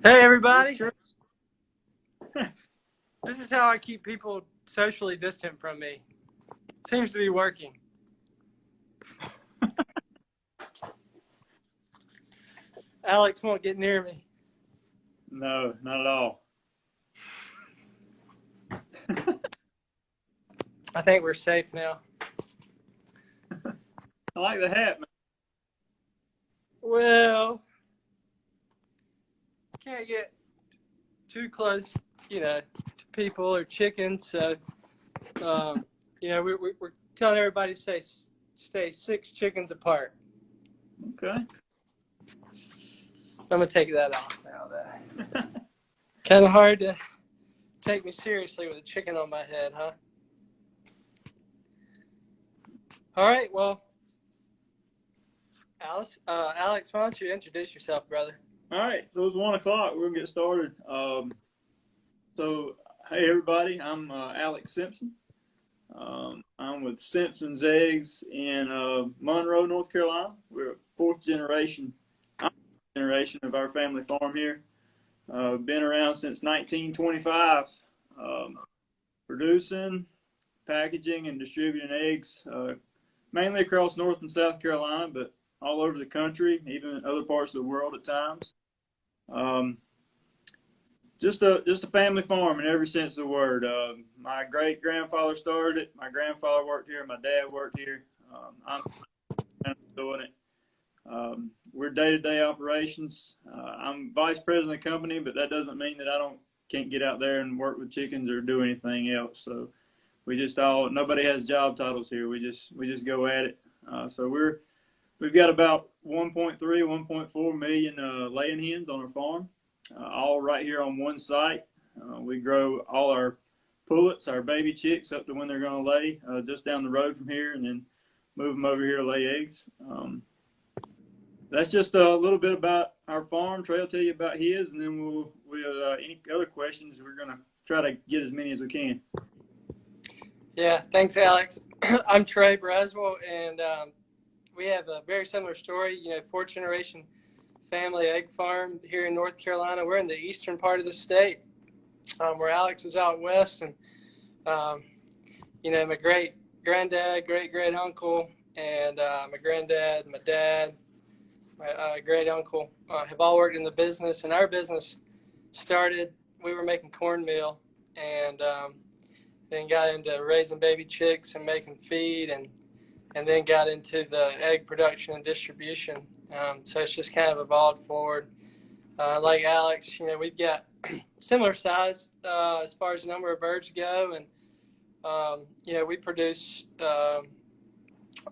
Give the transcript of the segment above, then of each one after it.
Hey everybody! This is how I keep people socially distant from me. Seems to be working. Alex won't get near me. No, not at all. I think we're safe now. I like the hat, man. Well, can't get too close, to people or chickens. So, we're telling everybody to stay 6 chickens apart. Okay. I'm gonna take that off now. Though. Kind of hard to take me seriously with a chicken on my head, huh? All right. Well, Alex, why don't you introduce yourself, brother? All right, so it's 1 o'clock. We're gonna get started. Hey everybody, I'm Alex Simpson. I'm with Simpson's Eggs in Monroe, North Carolina. We're a fourth generation of our family farm here. Been around since 1925, producing, packaging, and distributing eggs, mainly across North and South Carolina, but all over the country, even in other parts of the world at times. Just a family farm in every sense of the word. My great grandfather started it. My grandfather worked here. My dad worked here. I'm doing it. We're day-to-day operations. I'm vice president of the company, but that doesn't mean that I can't get out there and work with chickens or do anything else. So nobody has job titles here. We just go at it. We've got about 1.3, 1.4 million laying hens on our farm, all right here on one site. We grow all our pullets, our baby chicks, up to when they're going to lay, just down the road from here, and then move them over here to lay eggs. That's just a little bit about our farm. Trey will tell you about his, and then we'll any other questions, we're going to try to get as many as we can. Yeah, thanks, Alex. I'm Trey Braswell, and we have a very similar story. Fourth generation family egg farm here in North Carolina. We're in the eastern part of the state, where Alex is out west, and my great granddad, great uncle, and my granddad, my dad, my great uncle have all worked in the business. And our business started, we were making cornmeal, and then got into raising baby chicks and making feed, and then got into the egg production and distribution. So it's just kind of evolved forward. Like Alex, we've got similar size as far as the number of birds go, and we produce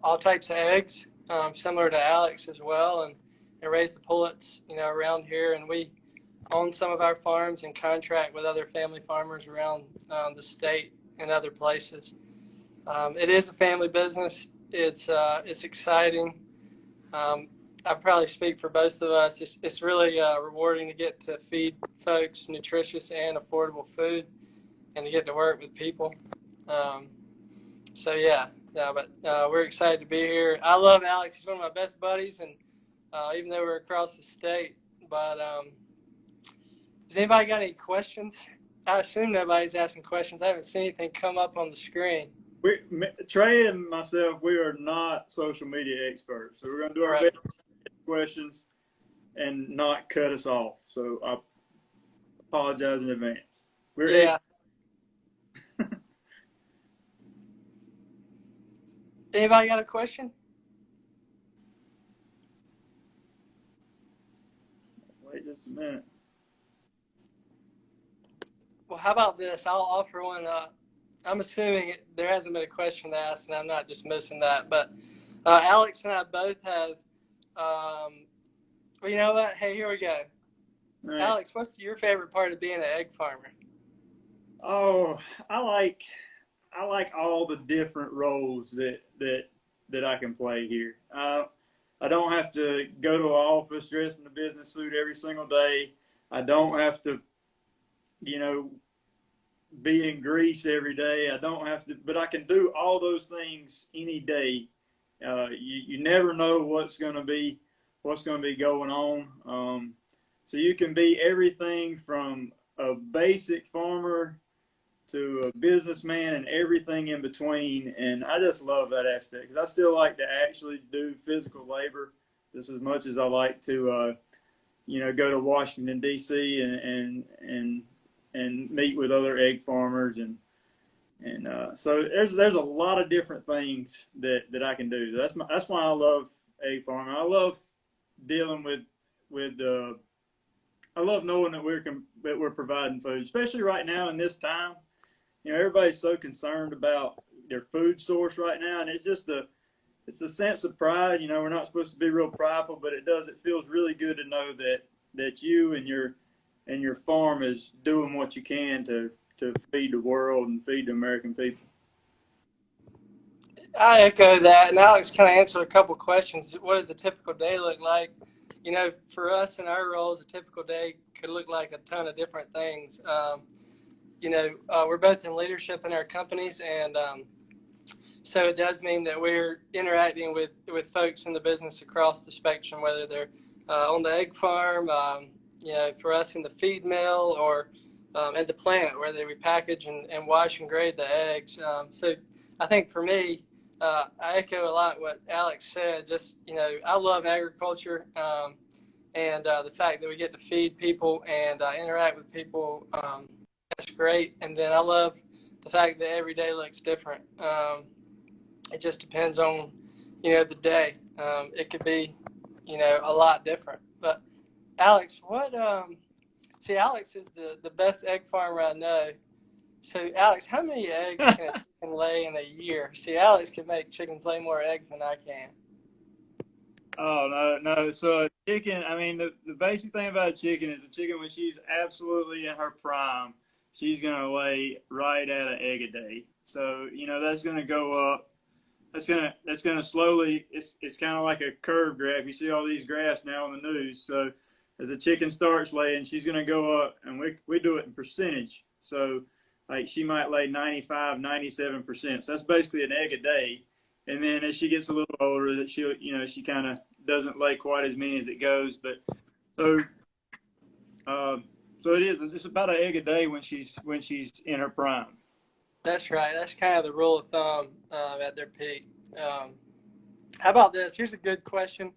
all types of eggs, similar to Alex as well, and raise the pullets, around here. And we own some of our farms and contract with other family farmers around the state and other places. It is a family business. It's exciting. I probably speak for both of us. It's really rewarding to get to feed folks nutritious and affordable food, and to get to work with people. We're excited to be here. I love Alex. He's one of my best buddies, and even though we're across the state. But has anybody got any questions? I assume nobody's asking questions. I haven't seen anything come up on the screen. Trey and myself, we are not social media experts, so we're going to do our best to get questions and not cut us off. So I apologize in advance. Anybody got a question? Wait just a minute. Well, how about this? I'll offer one up. I'm assuming there hasn't been a question asked, and I'm not just missing that. But Alex and I both have. Well, you know what? Hey, here we go. Right. Alex, what's your favorite part of being an egg farmer? Oh, I like all the different roles that I can play here. I don't have to go to an office dressed in a business suit every single day. I don't have to, be in grease every day. I don't have to, but I can do all those things any day. You never know what's going to be going on. So you can be everything from a basic farmer to a businessman and everything in between. And I just love that aspect because I still like to actually do physical labor just as much as I like to, go to Washington D.C. and meet with other egg farmers and so there's a lot of different things that I can do. That's why I love egg farming. I love dealing with I love knowing that we're providing food, especially right now in this time. Everybody's so concerned about their food source right now, and it's a sense of pride. We're not supposed to be real prideful, but it feels really good to know that you and your farm is doing what you can to feed the world and feed the American people. I echo that, and Alex kind of answered a couple questions. What does a typical day look like? For us in our roles, a typical day could look like a ton of different things. We're both in leadership in our companies, and so it does mean that we're interacting with folks in the business across the spectrum, whether they're on the egg farm, for us in the feed mill, or at the plant where they repackage and wash and grade the eggs. So I think for me, I echo a lot what Alex said. Just, I love agriculture, and the fact that we get to feed people and interact with people, that's great. And then I love the fact that every day looks different. It just depends on, the day. It could be, a lot different. But Alex, Alex is the best egg farmer I know. So, Alex, how many eggs can a chicken lay in a year? See, Alex can make chickens lay more eggs than I can. Oh, no. So a chicken, I mean, the basic thing about a chicken is a chicken, when she's absolutely in her prime, she's going to lay right at an egg a day. So, that's going to go up. That's gonna slowly. It's kind of like a curve graph. You see all these graphs now on the news. So as a chicken starts laying, she's gonna go up, and we do it in percentage. So like she might lay 95, 97%. So that's basically an egg a day. And then as she gets a little older, that she kind of doesn't lay quite as many as it goes. But so so it is. It's about an egg a day when she's in her prime. That's right. That's kind of the rule of thumb at their peak. How about this? Here's a good question.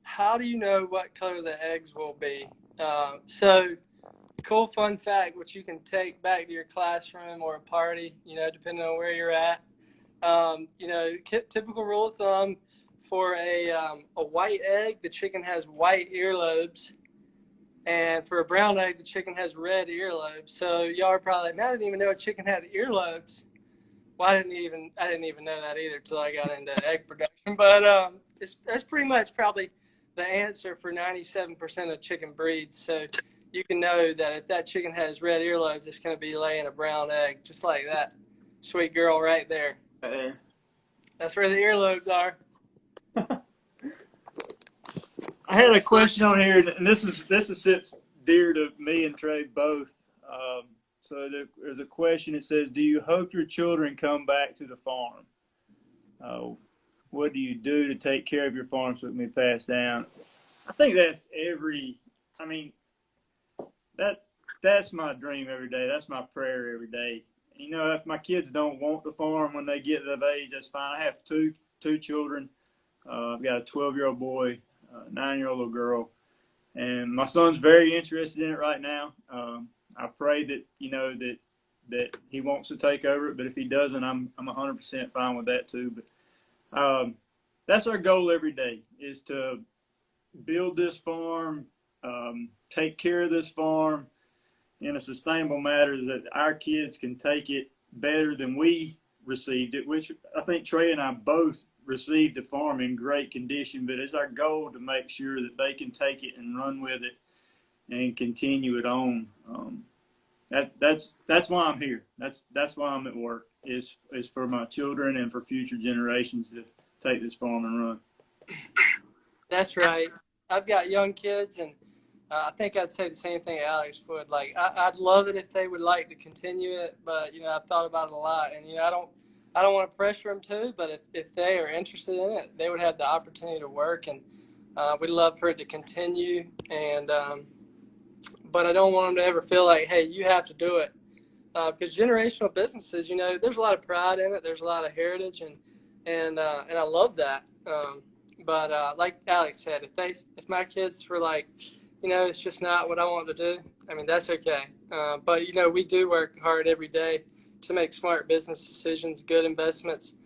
How do you know what color the eggs will be? So, cool fun fact, which you can take back to your classroom or a party, depending on where you're at. Typical rule of thumb for a white egg, the chicken has white earlobes. And for a brown egg, the chicken has red earlobes. So y'all are probably like, man, I didn't even know a chicken had earlobes. Well, I didn't even know that either till I got into egg production. But that's pretty much probably the answer for 97% of chicken breeds. So you can know that if that chicken has red earlobes, it's going to be laying a brown egg, just like that sweet girl right there. That's where the earlobes are. I had a question on here, and this sits dear to me and Trey both. So there's a question. It says, "Do you hope your children come back to the farm? What do you do to take care of your farm so it can be passed down?" I think that's I mean, that's my dream every day. That's my prayer every day. If my kids don't want the farm when they get of age, that's fine. I have two children. I've got a 12-year-old boy, a 9-year-old little girl, and my son's very interested in it right now. I pray that that he wants to take over it, but if he doesn't, I'm 100% fine with that too. But that's our goal every day, is to build this farm, take care of this farm in a sustainable manner, that our kids can take it better than we received it, which I think Trey and I both received the farm in great condition, but it's our goal to make sure that they can take it and run with it and continue it on. That's why I'm here. That's why I'm at work, is for my children and for future generations to take this farm and run. That's right. I've got young kids, and I think I'd say the same thing Alex would. Like, I'd love it if they would like to continue it, but I've thought about it a lot, and I don't want to pressure them to. But if they are interested in it, they would have the opportunity to work, and We'd love for it to continue, but I don't want them to ever feel like, hey, you have to do it. Because generational businesses, there's a lot of pride in it. There's a lot of heritage, and I love that. But like Alex said, if my kids were like, it's just not what I want to do, I mean, that's okay. But we do work hard every day to make smart business decisions, good investments,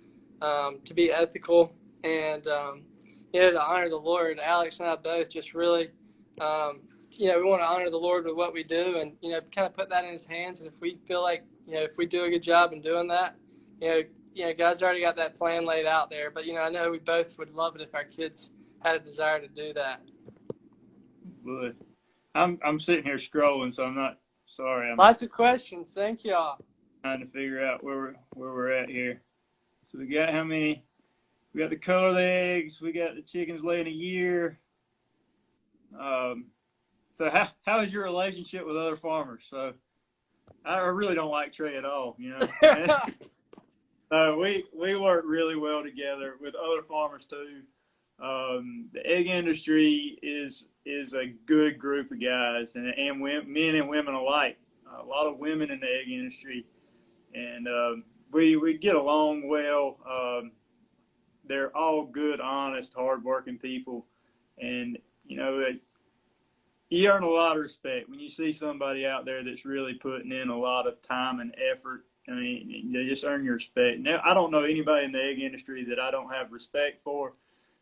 to be ethical, and to honor the Lord. Alex and I both just really. We want to honor the Lord with what we do, and kind of put that in His hands. And if we feel like if we do a good job in doing that, God's already got that plan laid out there. But I know we both would love it if our kids had a desire to do that. Would. I'm sitting here scrolling, so I'm not sorry. Lots of questions. Thank y'all. Trying to figure out where we're at here. So we got how many? We got the color of the eggs. We got the chickens laying a year. So how is your relationship with other farmers? So I really don't like Trey at all, we work really well together with other farmers too. The egg industry is a good group of guys, and men and women alike. A lot of women in the egg industry, and we get along well. They're all good, honest, hardworking people, and you earn a lot of respect when you see somebody out there that's really putting in a lot of time and effort. I mean, they just earn your respect. Now, I don't know anybody in the egg industry that I don't have respect for,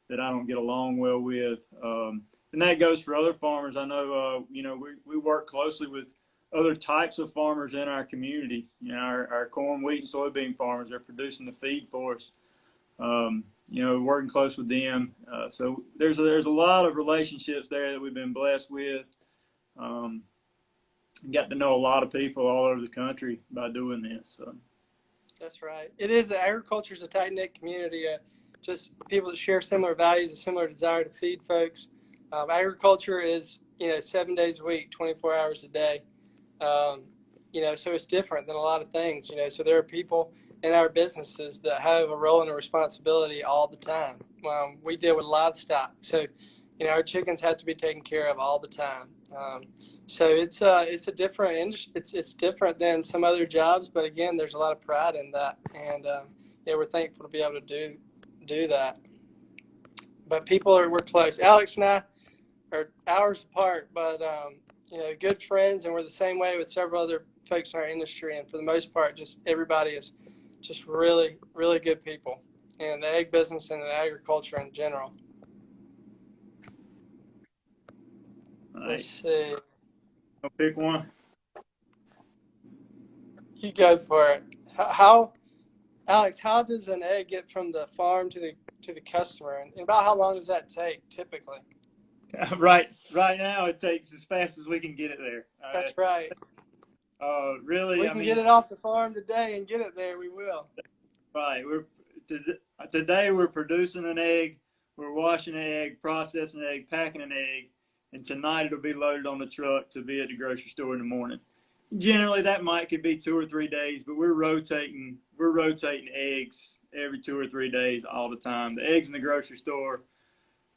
that I don't get along well with. And that goes for other farmers. I know, we work closely with other types of farmers in our community. Our corn, wheat, and soybean farmers are producing the feed for us. Working close with them. So there's a lot of relationships there that we've been blessed with. Got to know a lot of people all over the country by doing this. So. That's right. Agriculture is a tight-knit community. Just people that share similar values, a similar desire to feed folks. Agriculture is, 7 days a week, 24 hours a day. So it's different than a lot of things, so there are people in our businesses that have a role and a responsibility all the time. We deal with livestock, so, our chickens have to be taken care of all the time. So it's a different industry. It's different than some other jobs, but again, there's a lot of pride in that, and we're thankful to be able to do that. But we're close. Alex and I are hours apart, but good friends, and we're the same way with several other folks in our industry. And for the most part, just everybody is just really, really good people in the egg business and in agriculture in general. Right. Let's see. I'll pick one. You go for it. Alex, how does an egg get from the farm to the customer, and about how long does that take typically? Right now, it takes as fast as we can get it there. That's right. Really, we can get it off the farm today and get it there. We will. Right. Today we're producing an egg, we're washing an egg, processing an egg, packing an egg, and tonight it'll be loaded on the truck to be at the grocery store in the morning. Generally, that could be 2 or 3 days, but we're rotating eggs every 2 or 3 days all the time. The eggs in the grocery store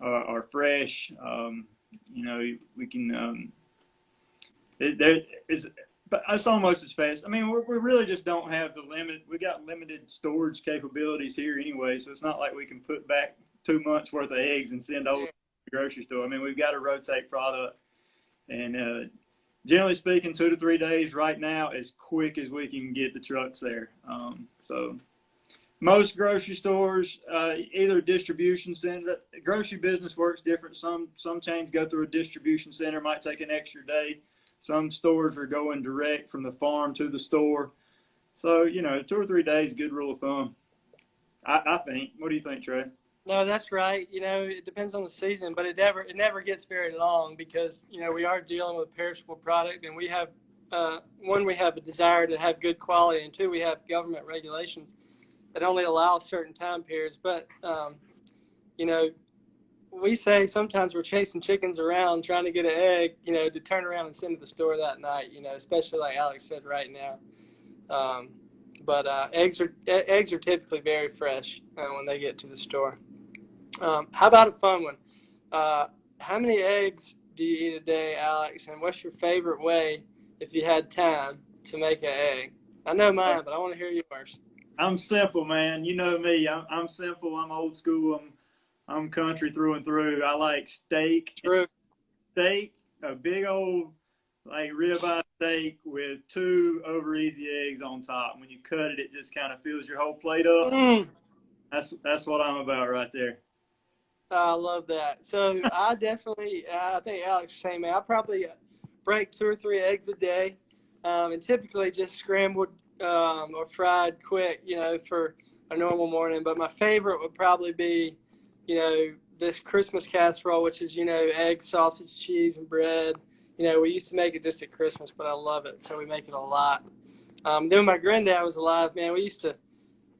are fresh. We can. But it's almost as fast. I mean, we really just don't have the limit. We got limited storage capabilities here anyway, so it's not like we can put back 2 months worth of eggs and send over to the grocery store. I mean, we've got to rotate product, and generally speaking, 2 to 3 days right now, as quick as we can get the trucks there. So most grocery stores, either a distribution center. Grocery business works different. Some chains go through a distribution center, might take an extra day. Some stores are going direct from the farm to the store. So, 2 or 3 days, good rule of thumb, I think. What do you think, Trey? No, that's right. It depends on the season, but it never gets very long because, we are dealing with a perishable product, and we have, one, we have a desire to have good quality, and two, we have government regulations that only allow certain time periods. But, we say sometimes we're chasing chickens around trying to get an egg, to turn around and send to the store that night, especially like Alex said right now. But eggs are typically very fresh when they get to the store. How about a fun one? Uh, how many eggs do you eat a day, Alex? And what's your favorite way, if you had time, to make an egg? I know Uh, mine, but I want to hear yours. I'm simple, man. You know me. I'm simple. I'm old school. I'm country through and through. I like True. steak, a big old like ribeye steak with two over easy eggs on top. When you cut it, it just kind of fills your whole plate up. Mm. That's what I'm about right there. I love that. So I definitely, I think Alex same. I probably break 2 or 3 eggs a day, and typically just scrambled or fried quick, for a normal morning. But my favorite would probably be, this Christmas casserole, which is, eggs, sausage, cheese, and bread. We used to make it just at Christmas, but I love it, so we make it a lot. Then when my granddad was alive, man, we used to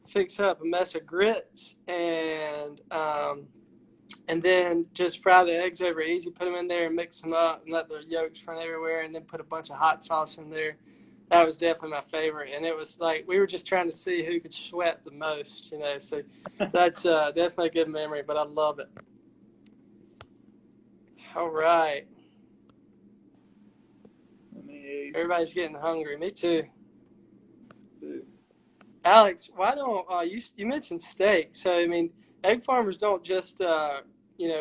fix up a mess of grits and then just fry the eggs over easy, put them in there and mix them up and let the yolks run everywhere, and then put a bunch of hot sauce in there. That was definitely my favorite, and it was like we were just trying to see who could sweat the most, So that's definitely a good memory, but I love it. All right, How many eggs? everybody's getting hungry. Me too. Two. Alex, why don't you mentioned steak? So I mean, egg farmers don't just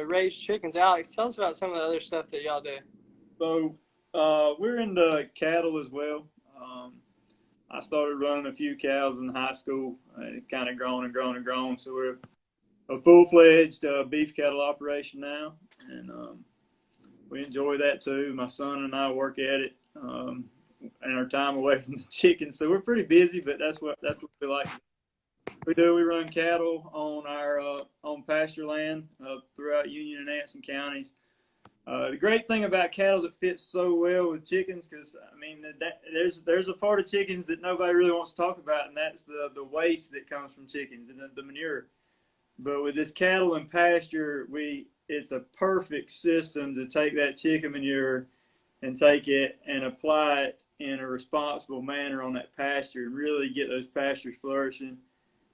raise chickens. Alex, tell us about some of the other stuff that y'all do. So we're into cattle as well. Um, I started running a few cows in high school. It kind of grown and grown and grown. So we're a full-fledged beef cattle operation now, and we enjoy that too. My son and I work at it in our time away from the chickens. So we're pretty busy, but that's what we like. We run cattle on our on pasture land throughout Union and Anson counties. The great thing about cattle is it fits so well with chickens because I mean there's a part of chickens that nobody really wants to talk about, and that's the waste that comes from chickens and the manure. But with this cattle and pasture, it's a perfect system to take that chicken manure and take it and apply it in a responsible manner on that pasture and really get those pastures flourishing.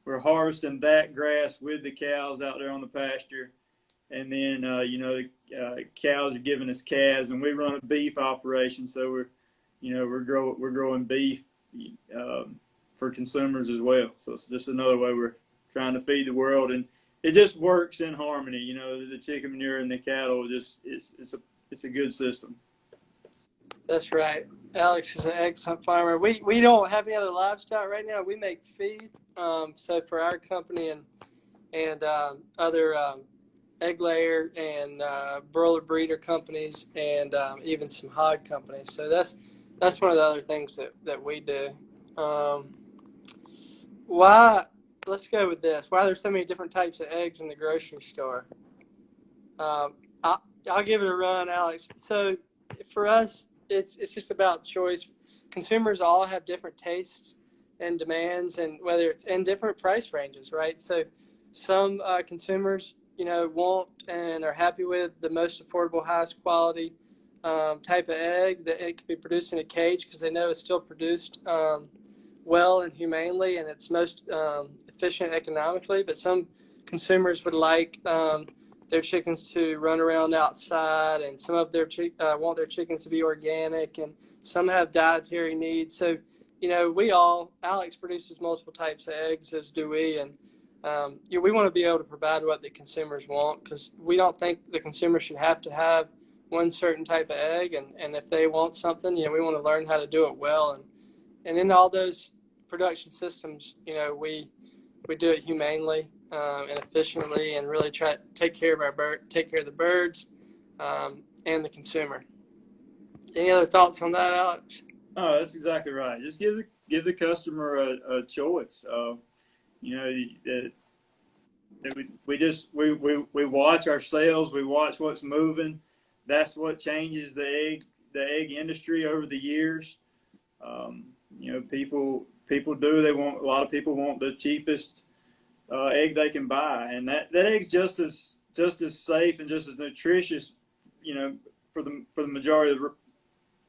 We're harvesting that grass with the cows out there on the pasture, and then the cows are giving us calves, and we run a beef operation, so we're growing beef for consumers as well. So it's just another way we're trying to feed the world, and it just works in harmony. The chicken manure and the cattle just it's a good system. That's right. Alex is an excellent farmer. We don't have any other livestock right now. We make feed. So for our company and other egg layer and broiler breeder companies and even some hog companies. So that's one of the other things that we do. Um, why? Let's go with this. Why there's so many different types of eggs in the grocery store? Um, I, I'll give it a run, Alex. So for us, it's just about choice. Consumers all have different tastes and demands, and whether it's in different price ranges, right? So some consumers, want and are happy with the most affordable, highest quality type of egg that it can be produced in a cage because they know it's still produced well and humanely, and it's most efficient economically. But some consumers would like their chickens to run around outside, and some of their want their chickens to be organic, and some have dietary needs. So, Alex produces multiple types of eggs, as do we, and we want to be able to provide what the consumers want because we don't think the consumer should have to have one certain type of egg, and if they want something, we want to learn how to do it well, and in all those production systems, we do it humanely and efficiently, and really try to take care of take care of the birds and the consumer. Any other thoughts on that, Alex? Oh, that's exactly right. Just give the customer a choice. You know, we watch our sales. We watch what's moving. That's what changes the egg industry over the years. Um, people do. A lot of people want the cheapest egg they can buy, and that egg's just as safe and just as nutritious, for the majority of the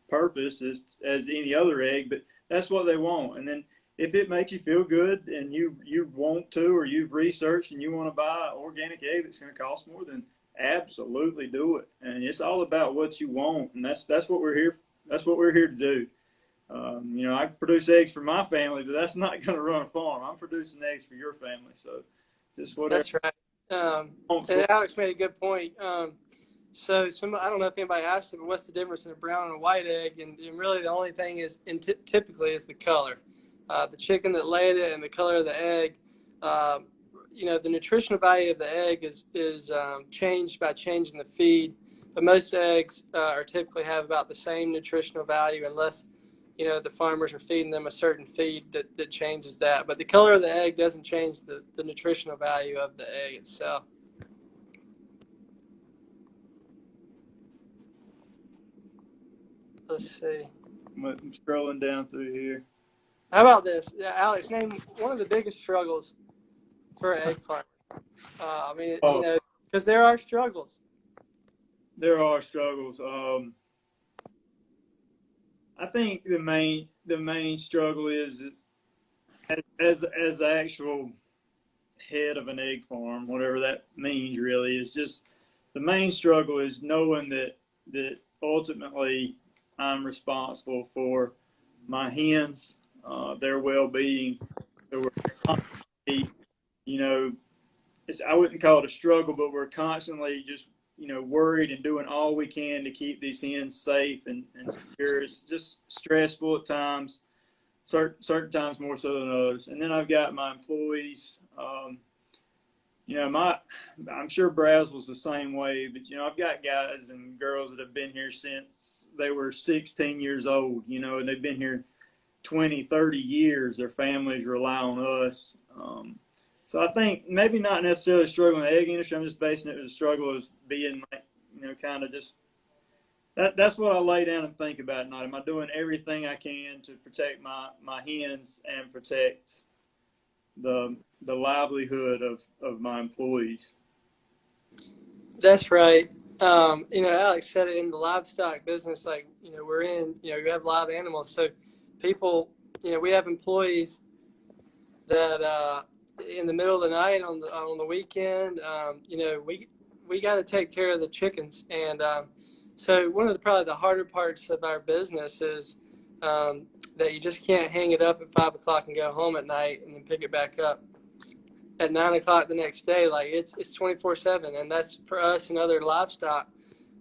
purpose as any other egg. But that's what they want, and then if it makes you feel good and you want to, or you've researched and you want to buy an organic egg that's going to cost more, then absolutely do it. And it's all about what you want, and that's what we're here. That's what we're here to do. You know, I produce eggs for my family, but that's not going to run a farm. I'm producing eggs for your family, so just whatever. That's right. And Alex made a good point. So I don't know if anybody asked it, but what's the difference in a brown and a white egg? And really the only thing is, typically, is the color. The chicken that laid it and the color of the egg. You know, the nutritional value of the egg is changed by changing the feed. But most eggs are typically have about the same nutritional value, unless, you know, the farmers are feeding them a certain feed that changes that. But the color of the egg doesn't change the nutritional value of the egg itself. Let's see. I'm scrolling down through here. How about this? Alex, name one of the biggest struggles for an egg farmer. I mean, you know, because there are struggles. There are struggles. I think the main struggle is as the actual head of an egg farm, whatever that means really, is just the main struggle is knowing that ultimately I'm responsible for my hens, their well-being. So we're constantly, you know, I wouldn't call it a struggle, but we're constantly just, you know, worried and doing all we can to keep these hens safe and secure. It's just stressful at times, certain times more so than others. And then I've got my employees. You know, I'm sure Braz was the same way, but, you know, I've got guys and girls that have been here since they were 16 years old, you know, and they've been here 20, 30 years. Their families rely on us. So I think maybe not necessarily struggling in the egg industry. I'm just basing it as a struggle as being, like, you know, kind of just that's what I lay down and think about at night. Am I doing everything I can to protect my hens and protect the livelihood of my employees? That's right. You know, Alex said it, in the livestock business, like, you know, we're in, you know, you have live animals. So people, you know, we have employees that in the middle of the night on the weekend, you know, we got to take care of the chickens. And so one of probably the harder parts of our business is that you just can't hang it up at 5 o'clock and go home at night and then pick it back up at 9 o'clock the next day. Like, it's 24/7, and that's for us and other livestock.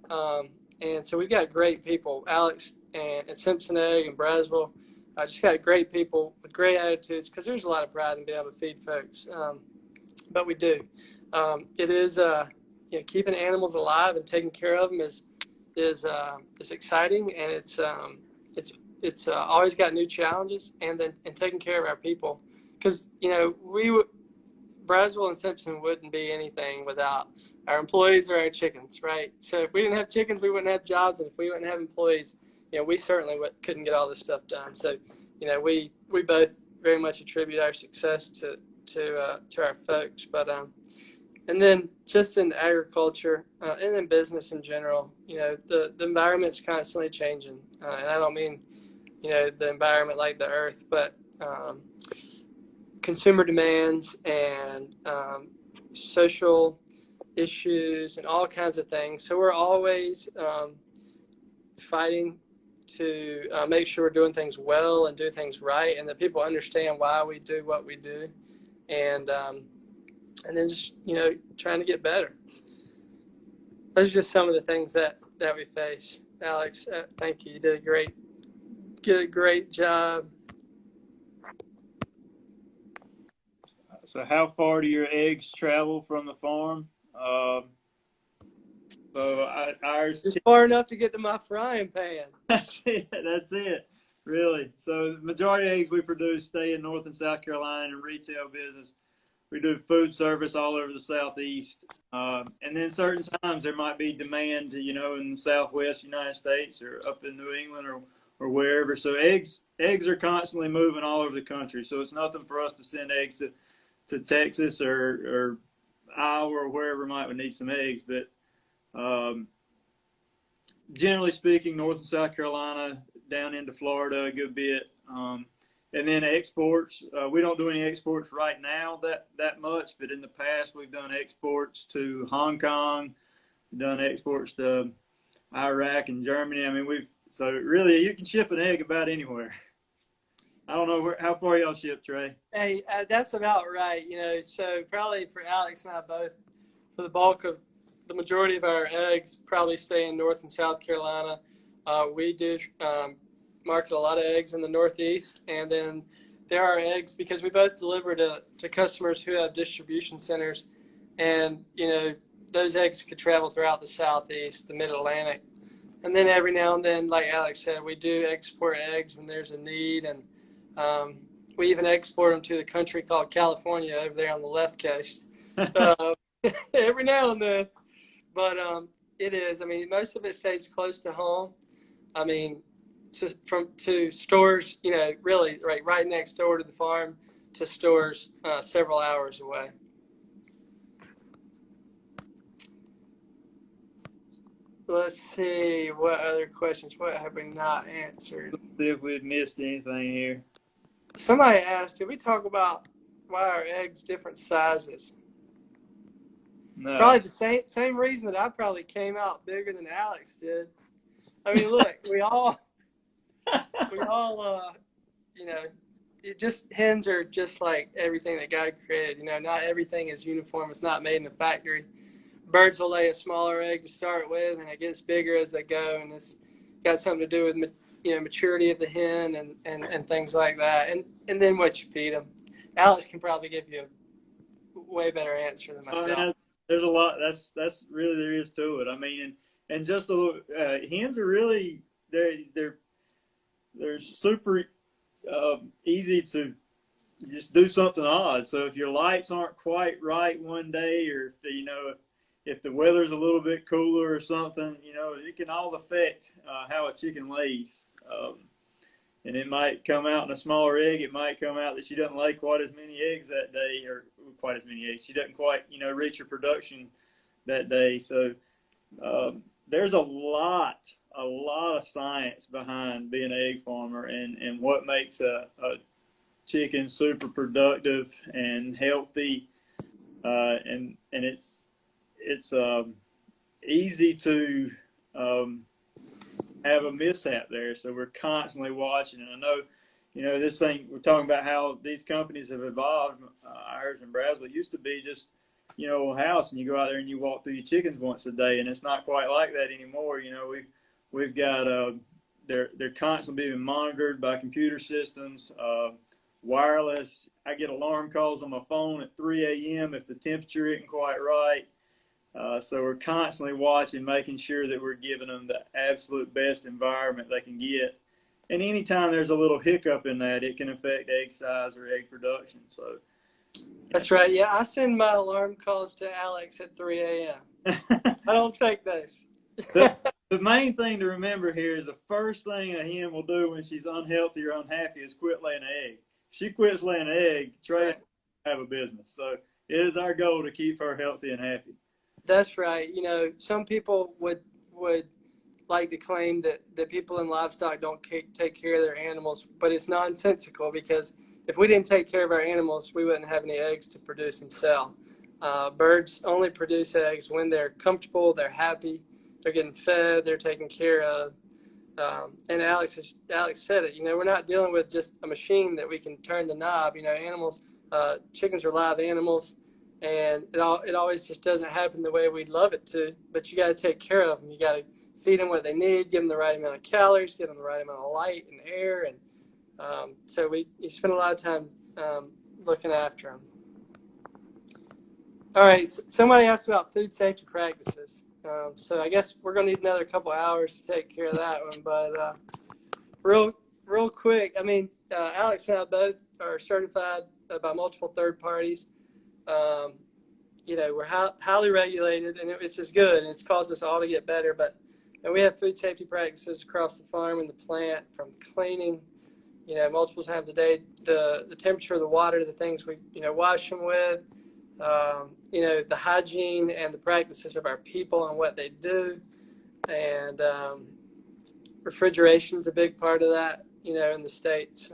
And so we've got great people, Alex and Simpson Egg and Braswell. I just got great people with great attitudes, because there's a lot of pride in being able to feed folks. But we do. It is, you know, keeping animals alive and taking care of them is exciting, and it's always got new challenges, and taking care of our people, because, you know, Braswell and Simpson wouldn't be anything without our employees or our chickens, right? So if we didn't have chickens, we wouldn't have jobs, and if we wouldn't have employees, you know, we certainly couldn't get all this stuff done. So, you know, we both very much attribute our success to our folks. But and then just in agriculture and in business in general, you know, the environment's constantly changing, and I don't mean, you know, the environment like the earth, but consumer demands and social issues and all kinds of things. So we're always fighting to make sure we're doing things well and do things right, and that people understand why we do what we do, and then just, you know, trying to get better. Those are just some of the things that we face. Alex, thank you. You did a great job. So how far do your eggs travel from the farm? Ours just far enough to get to my frying pan. That's it. That's it. Really. So the majority of eggs we produce stay in North and South Carolina in retail business. We do food service all over the Southeast. And then certain times there might be demand, you know, in the Southwest United States or up in New England or wherever. So eggs are constantly moving all over the country. So it's nothing for us to send eggs to Texas or Iowa or wherever might need some eggs. But generally speaking, North and South Carolina, down into Florida a good bit. And then exports, we don't do any exports right now that much, but in the past we've done exports to Hong Kong, done exports to Iraq and Germany. I mean, so really you can ship an egg about anywhere. I don't know how far y'all ship, Trey. Hey, that's about right. So probably for Alex and I both, for the bulk of the majority of our eggs, probably stay in North and South Carolina. We do market a lot of eggs in the Northeast, and then there are eggs because we both deliver to customers who have distribution centers, and those eggs could travel throughout the Southeast, the Mid-Atlantic, and then every now and then, like Alex said, we do export eggs when there's a need, and we even export them to the country called California over there on the left coast. Uh, every now and then, but it is. I mean, most of it stays close to home. I mean, to stores, really right next door to the farm, to stores several hours away. Let's see, what other questions? What have we not answered? Let's see if we've missed anything here. Somebody asked, did we talk about why are eggs different sizes? No. Probably the same reason that I probably came out bigger than Alex did. I mean, look, we all, hens are just like everything that God created. Not everything is uniform. It's not made in a factory. Birds will lay a smaller egg to start with, and it gets bigger as they go, and it's got something to do with maturity of the hen and things like that, and then what you feed them. Alex can probably give you a way better answer than myself. There's a lot. That's really there is to it. I mean, and just a little. Hens are really they're super easy to just do something odd. So if your lights aren't quite right one day, or if the weather's a little bit cooler or something, it can all affect how a chicken lays. And it might come out in a smaller egg. It might come out that she doesn't lay quite as many eggs that day, or quite as many eggs. She doesn't quite, reach her production that day. So there's a lot of science behind being an egg farmer, and what makes a chicken super productive and healthy, and it's easy to have a mishap there. So we're constantly watching. And I know, this thing, we're talking about how these companies have evolved. Ours and Brazil used to be just, a house, and you go out there and you walk through your chickens once a day, and it's not quite like that anymore. We've got, they're constantly being monitored by computer systems, wireless. I get alarm calls on my phone at 3 a.m. if the temperature isn't quite right. So we're constantly watching, making sure that we're giving them the absolute best environment they can get. And anytime there's a little hiccup in that, it can affect egg size or egg production. So that's right. Yeah, I send my alarm calls to Alex at 3 a.m. I don't take those. The main thing to remember here is the first thing a hen will do when she's unhealthy or unhappy is quit laying an egg. She quits laying an egg, Trey have a business. So it is our goal to keep her healthy and happy. That's right. Some people would like to claim that people in livestock don't take care of their animals, but it's nonsensical, because if we didn't take care of our animals, we wouldn't have any eggs to produce and sell. Birds only produce eggs when they're comfortable, they're happy, they're getting fed, they're taken care of. And Alex said it. We're not dealing with just a machine that we can turn the knob. Animals, chickens are live animals, and it always just doesn't happen the way we'd love it to. But you got to take care of them. You got to feed them what they need, give them the right amount of calories, give them the right amount of light and air, and so you spend a lot of time looking after them. All right, somebody asked about food safety practices. So I guess we're going to need another couple hours to take care of that one. But real quick, I mean, Alex and I both are certified by multiple third parties. We're highly regulated, and it's just good, and it's caused us all to get better. And we have food safety practices across the farm and the plant, from cleaning, multiple times a day, the temperature of the water, the things we, wash them with, the hygiene and the practices of our people and what they do. And refrigeration is a big part of that, in the States.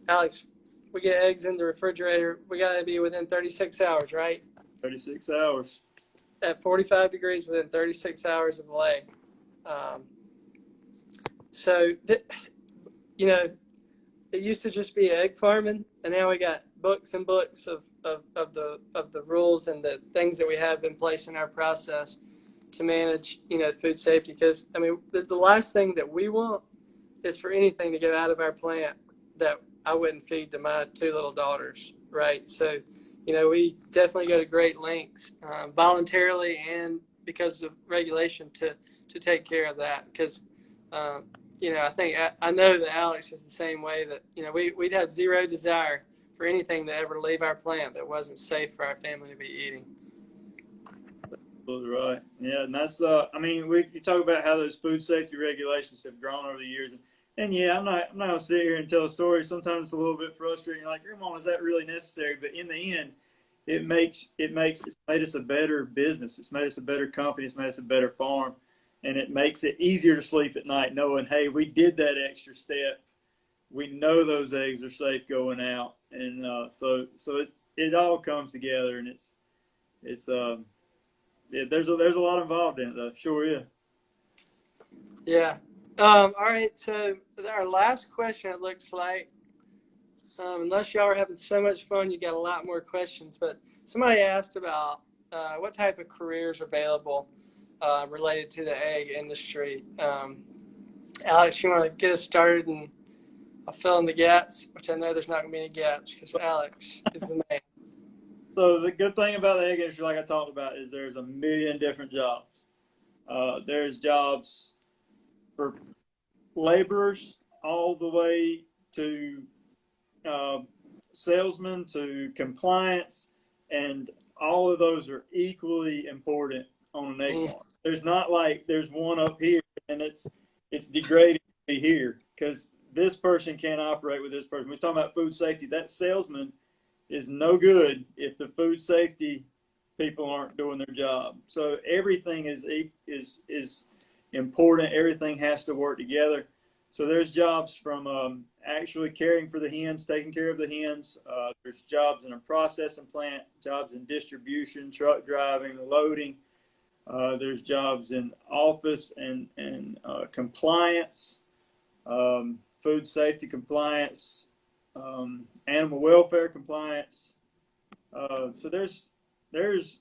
Alex, we get eggs in the refrigerator. We got to be within 36 hours, right? 36 hours. at 45 degrees within 36 hours of lay. Um, so, you know, it used to just be egg farming, and now we got books and books of the rules and the things that we have in place in our process to manage, food safety. Because I mean, the last thing that we want is for anything to go out of our plant that I wouldn't feed to my two little daughters, right? So, we definitely go to great lengths, voluntarily and because of regulation, to take care of that. Because I know that Alex is the same way, that we'd have zero desire for anything to ever leave our plant that wasn't safe for our family to be eating. Absolutely right. Yeah, and that's I mean, you talk about how those food safety regulations have grown over the years, and yeah, I'm not gonna sit here and tell a story. Sometimes it's a little bit frustrating. Like, come on, is that really necessary? But in the end, it's made us a better business. It's made us a better company. It's made us a better farm, and it makes it easier to sleep at night knowing, hey, we did that extra step. We know those eggs are safe going out, and so it all comes together, and it's yeah, there's a lot involved in it, though. Sure is. Yeah. All right. So our last question, it looks like, unless y'all are having so much fun, you got a lot more questions. But somebody asked about what type of careers are available related to the egg industry. Alex, you want to get us started, and I'll fill in the gaps, which I know there's not going to be any gaps because Alex is the man. So the good thing about the egg industry, like I talked about, is there's a million different jobs. There's jobs for laborers all the way to uh, salesmen to compliance, and all of those are equally important on an egg farm. There's not like there's one up here and it's degrading to be here because this person can't operate with this person. We're talking about food safety. That salesman is no good if the food safety people aren't doing their job. So everything is important. Everything has to work together. So there's jobs from actually caring for the hens, taking care of the hens. There's jobs in a processing plant, jobs in distribution, truck driving, loading. There's jobs in office and compliance, food safety compliance, animal welfare compliance. So there's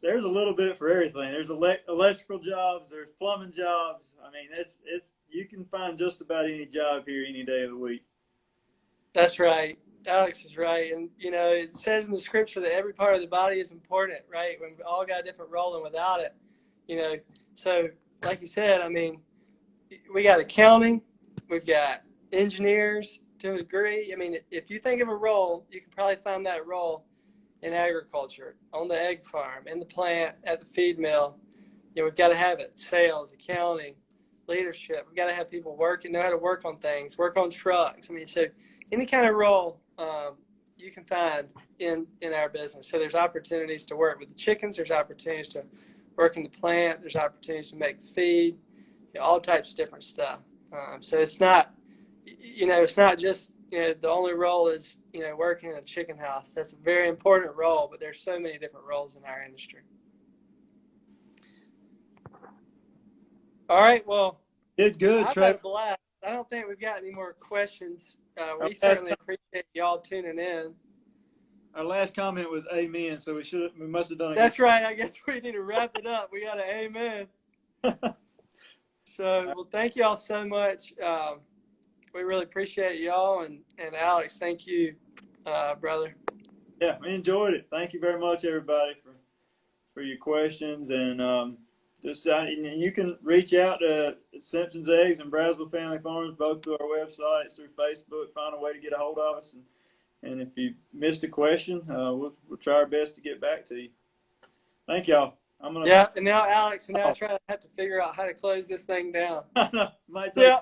a little bit for everything. There's electrical jobs, there's plumbing jobs. I mean, it's you can find just about any job here any day of the week. That's right. Alex is right. And, it says in the scripture that every part of the body is important, right? We've all got a different role, and without it, so like you said, I mean, we got accounting, we've got engineers to a degree. I mean, if you think of a role, you can probably find that role in agriculture, on the egg farm, in the plant, at the feed mill. We've got to have it. Sales, accounting, leadership. We've got to have people know how to work on things, work on trucks. I mean, so any kind of role you can find in our business. So there's opportunities to work with the chickens. There's opportunities to work in the plant. There's opportunities to make feed, all types of different stuff. So it's not, it's not just, the only role is, working in a chicken house. That's a very important role, but there's so many different roles in our industry. All right. Well, Good. I've had a blast. I don't think we've got any more questions. We certainly appreciate y'all tuning in. Our last comment was amen, so we must have done it. That's right. I guess we need to wrap it up. We got an amen. So, well, thank y'all so much. We really appreciate y'all, and Alex, thank you, brother. Yeah, we enjoyed it. Thank you very much, everybody, for your questions, and you can reach out to Simpson's Eggs and Brownsville Family Farms, both through our websites, through Facebook. Find a way to get a hold of us, and if you missed a question, we'll try our best to get back to you. Thank y'all. Yeah, and now Alex and I have to figure out how to close this thing down. Might take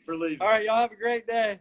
relief. All right, y'all have a great day.